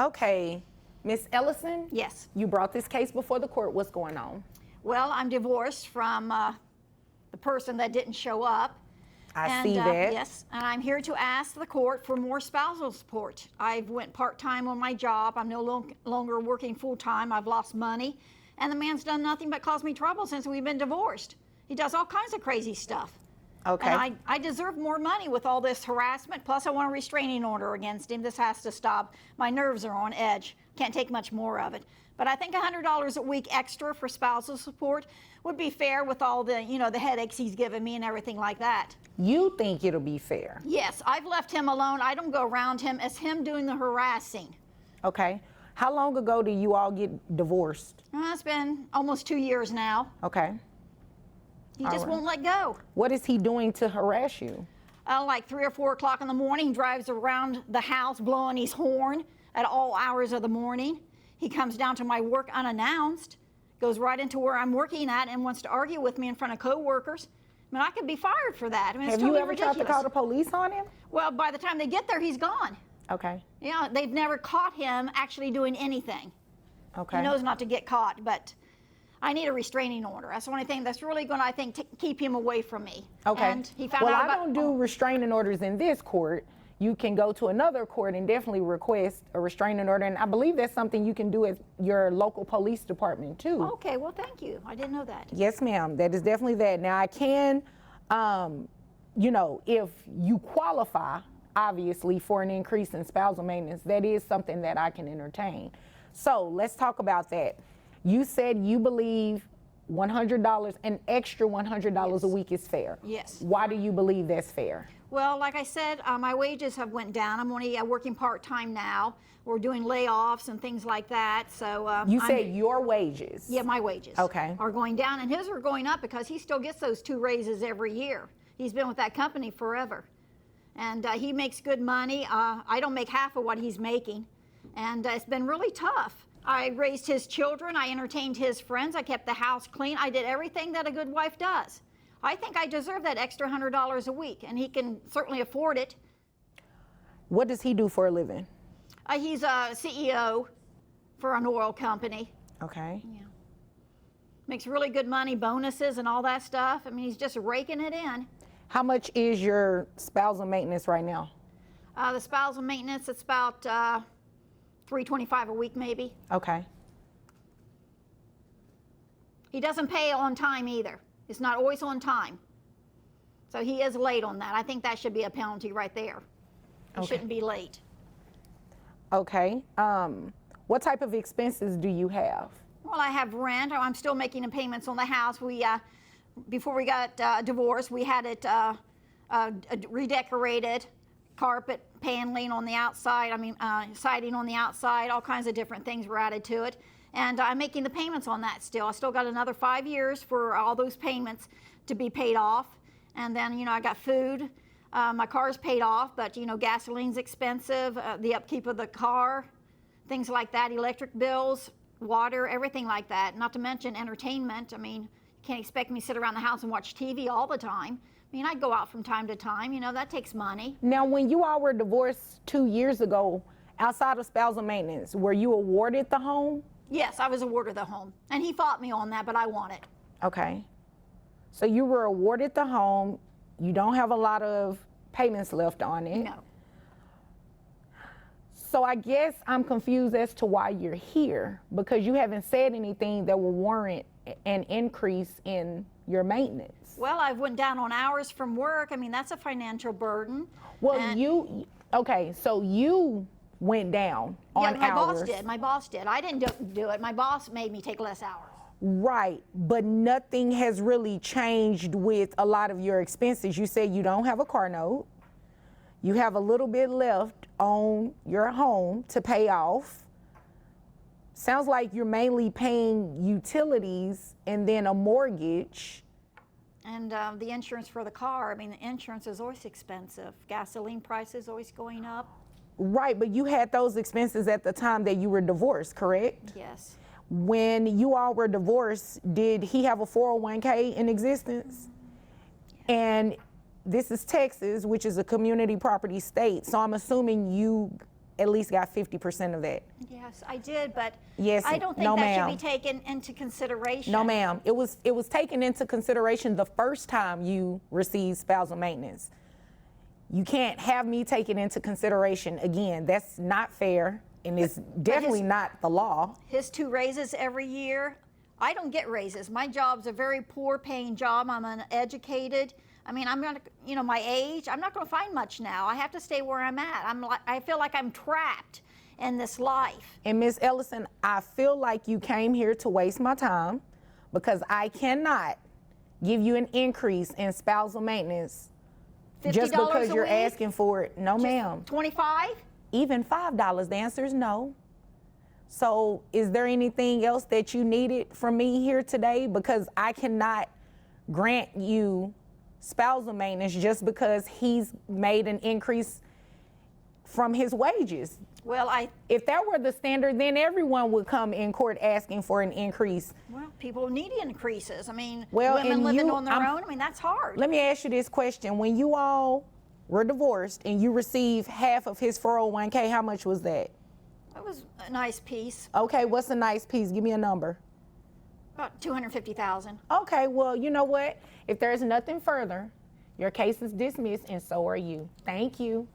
Okay, Miss Ellison? Yes. You brought this case before the court. What's going on? Well, I'm divorced from the person that didn't show up. I see that. Yes, and I'm here to ask the court for more spousal support. I've went part-time on my job. I'm no longer working full-time. I've lost money, and the man's done nothing but cause me trouble since we've been divorced. He does all kinds of crazy stuff. Okay. And I deserve more money with all this harassment, plus I want a restraining order against him. This has to stop. My nerves are on edge. Can't take much more of it. But I think $100 a week extra for spousal support would be fair with all the, the headaches he's given me and everything like that. You think it'll be fair? Yes, I've left him alone. I don't go around him. It's him doing the harassing. Okay. How long ago did you all get divorced? It's been almost 2 years now. Okay. He just won't let go. What is he doing to harass you? Like 3 or 4 o'clock in the morning, he drives around the house blowing his horn at all hours of the morning. He comes down to my work unannounced, goes right into where I'm working at and wants to argue with me in front of coworkers. I mean, I could be fired for that. I mean, it's Have totally you ever ridiculous. tried to call the police on him? Well, by the time they get there, he's gone. Okay. Yeah, they've never caught him actually doing anything. Okay. He knows not to get caught, but I need a restraining order. That's the only thing that's really going to, I think, keep him away from me. Okay. And he found well, out I don't do restraining orders in this court. You can go to another court and definitely request a restraining order, and I believe that's something you can do at your local police department too. Okay, well, thank you. I didn't know that. Yes, ma'am. That is definitely that. Now, I can, if you qualify, obviously, for an increase in spousal maintenance, that is something that I can entertain. So let's talk about that. You said you believe $100, an extra $100 a week is fair. Yes. Why do you believe that's fair? Well, like I said, my wages have went down. I'm only working part-time now. We're doing layoffs and things like that. So you said your wages? Yeah, my wages. Okay. Are going down, and his are going up because he still gets those 2 raises every year. He's been with that company forever, and he makes good money. I don't make half of what he's making, and it's been really tough. I raised his children. I entertained his friends. I kept the house clean. I did everything that a good wife does. I think I deserve that extra $100 a week, and he can certainly afford it. What does he do for a living? He's a CEO for an oil company. Okay. Yeah. Makes really good money, bonuses and all that stuff. I mean, he's just raking it in. How much is your spousal maintenance right now? The spousal maintenance, it's about $325 a week, maybe. Okay. He doesn't pay on time either. It's not always on time. So he is late on that. I think that should be a penalty right there. He shouldn't be late. Okay. What type of expenses do you have? Well, I have rent. I'm still making the payments on the house. We, before we got divorced, we had it redecorated, carpet paneling on the outside, siding on the outside, all kinds of different things were added to it. And I'm making the payments on that still. I still got another 5 years for all those payments to be paid off. And then, I got food. My car's paid off, but, gasoline's expensive, the upkeep of the car, things like that, electric bills, water, everything like that. Not to mention entertainment. I mean, you can't expect me to sit around the house and watch TV all the time. I mean, I go out from time to time. That takes money. Now, when you all were divorced 2 years ago, outside of spousal maintenance, were you awarded the home? Yes, I was awarded the home, and he fought me on that, but I won it. Okay. So you were awarded the home. You don't have a lot of payments left on it. No. So I guess I'm confused as to why you're here, because you haven't said anything that will warrant an increase in your maintenance. Well, I went down on hours from work. I mean, that's a financial burden. Well, okay, so you went down on hours. Yeah, my boss did. My boss did. I didn't do it. My boss made me take less hours. Right, but nothing has really changed with a lot of your expenses. You said you don't have a car note. You have a little bit left on your home to pay off. Sounds like you're mainly paying utilities and then a mortgage. And the insurance for the car, I mean, the insurance is always expensive. Gasoline prices always going up. Right, but you had those expenses at the time that you were divorced, correct? Yes. When you all were divorced, did he have a 401k in existence? Yes. And this is Texas, which is a community property state, so I'm assuming you at least got 50% of that. Yes, I did, but Yes, I don't think no, that should ma'am. be taken into consideration. No, ma'am. It was taken into consideration the first time you received spousal maintenance. You can't have me take it into consideration again. That's not fair, and it's definitely not the law. His 2 raises every year. I don't get raises. My job's a very poor paying job. I'm uneducated. I mean, I'm gonna, you know, my age, I'm not gonna find much now. I have to stay where I'm at. I feel like I'm trapped in this life. And Ms. Ellison, I feel like you came here to waste my time, because I cannot give you an increase in spousal maintenance just $50 because a you're week? asking for it. No, ma'am. 25? Even $5. The answer is no. So is there anything else that you needed from me here today? Because I cannot grant you spousal maintenance just because he's made an increase from his wages. Well, If that were the standard, then everyone would come in court asking for an increase. people need increases. I mean, Well, women and living you- on their own, I mean, that's hard. Let me ask you this question. When you all were divorced and you received half of his 401k, how much was that? That was a nice piece, Okay, what's a nice piece? Give me a number. about $250,000. Okay, well, you know what? If there's nothing further, your case is dismissed, and so are you. Thank you.